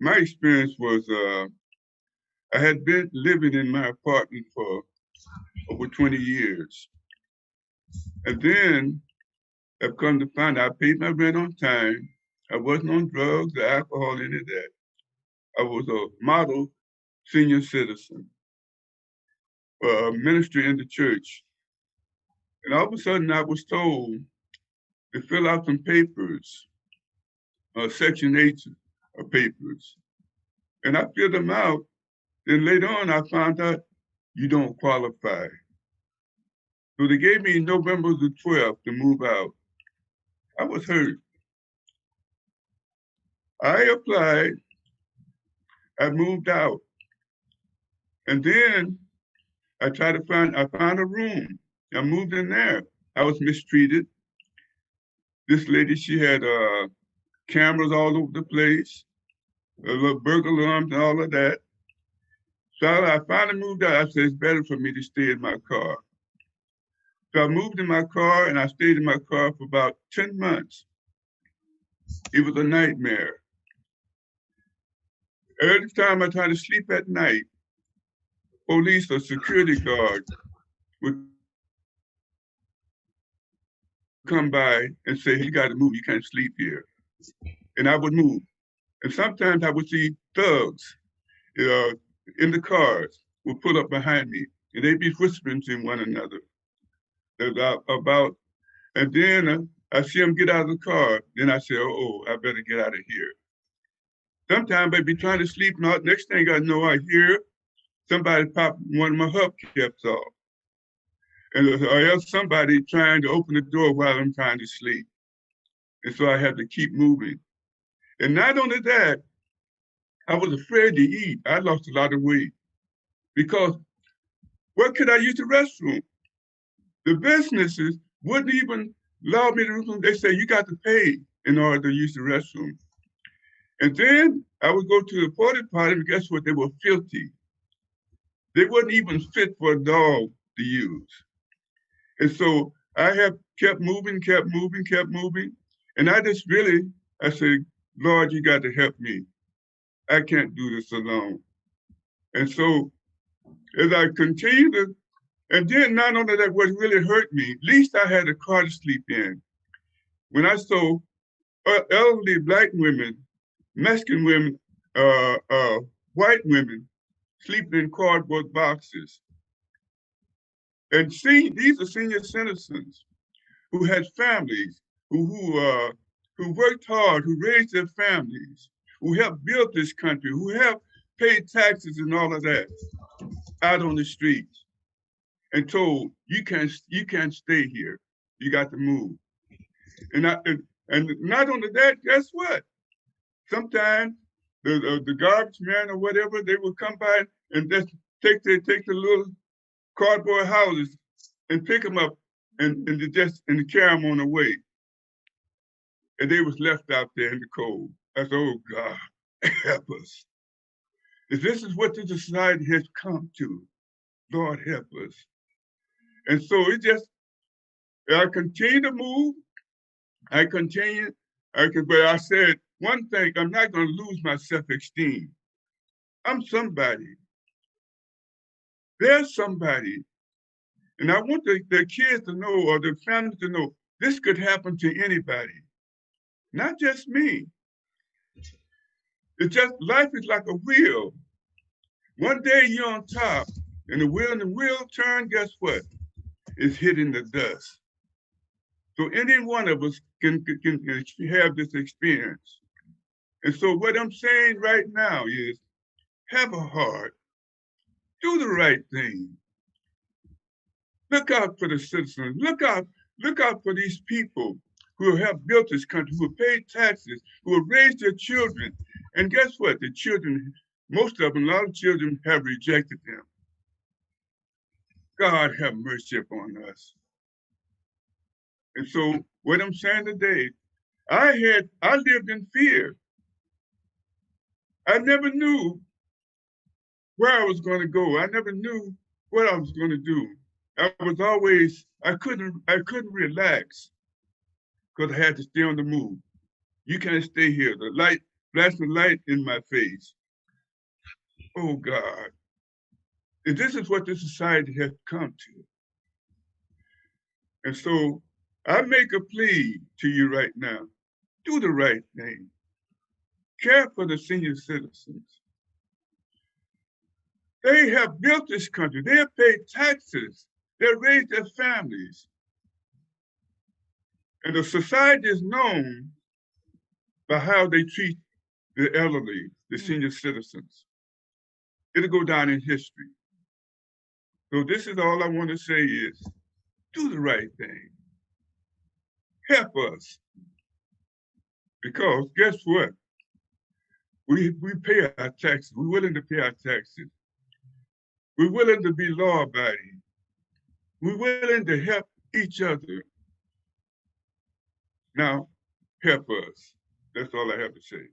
my experience was I had been living in my apartment for over 20 years. And then I've come to find out I paid my rent on time. I wasn't on drugs or alcohol, any of that. I was a model senior citizen, ministry in the church. And all of a sudden I was told to fill out some papers, Section 8 papers. And I filled them out. Then later on, I found out you don't qualify. So they gave me November the 12th to move out. I was hurt. I applied. I moved out. And then I found a room. I moved in there. I was mistreated. This lady, she had cameras all over the place, little burglar alarms and all of that. So I finally moved out. I said, it's better for me to stay in my car. So I moved in my car and I stayed in my car for about 10 months. It was a nightmare. Every time I tried to sleep at night, police or security guards would come by and say, you got to move, you can't sleep here. And I would move. And sometimes I would see thugs in the cars would pull up behind me and they'd be whispering to one another about, and then I see them get out of the car. Then I say, oh, I better get out of here. Sometimes I'd be trying to sleep, and next thing I know, I hear somebody pop one of my hubcaps off. Or else somebody trying to open the door while I'm trying to sleep. And so I had to keep moving. And not only that, I was afraid to eat. I lost a lot of weight because where could I use the restroom? The businesses wouldn't even allow me to use them. They say, you got to pay in order to use the restroom. And then I would go to the porta potty, and guess what? They were filthy. They wasn't even fit for a dog to use. And so I have kept moving. And I just really, I said, Lord, you got to help me. I can't do this alone. And so as I continue to, and then not only that, what really hurt me, at least I had a car to sleep in. When I saw elderly Black women, Mexican women, white women sleeping in cardboard boxes. And these are senior citizens who had families, who worked hard, who raised their families, who helped build this country, who helped pay taxes and all of that, out on the streets, and told you can't stay here. You got to move. And not only that, guess what? Sometimes the garbage man or whatever, they would come by and just take the little cardboard houses and pick them up and carry them on the way. And they was left out there in the cold. I said, oh God, help us. If this is what the society has come to, Lord help us. And so I continue to move. But I said, one thing, I'm not going to lose my self-esteem. I'm somebody. There's somebody. And I want the kids to know, or the families to know, this could happen to anybody, not just me. It's just, life is like a wheel. One day you're on top, and the wheel turn, guess what? It's hitting the dust. So any one of us can have this experience. And so what I'm saying right now is, have a heart, do the right thing. Look out for the citizens. Look out for these people who have built this country, who have paid taxes, who have raised their children. And guess what? The children, most of them, a lot of children have rejected them. God have mercy upon us. And so what I'm saying today, I lived in fear. I never knew where I was going to go. I never knew what I was going to do. I couldn't relax because I had to stay on the move. You can't stay here. The flash the light in my face. Oh God. And this is what this society has come to. And so I make a plea to you right now. Do the right thing. Care for the senior citizens. They have built this country. They have paid taxes. They have raised their families. And the society is known by how they treat the elderly, the senior citizens. It'll go down in history. So this is all I want to say is, do the right thing. Help us. Because guess what? We pay our taxes. We're willing to pay our taxes. We're willing to be law-abiding. We're willing to help each other. Now, help us. That's all I have to say.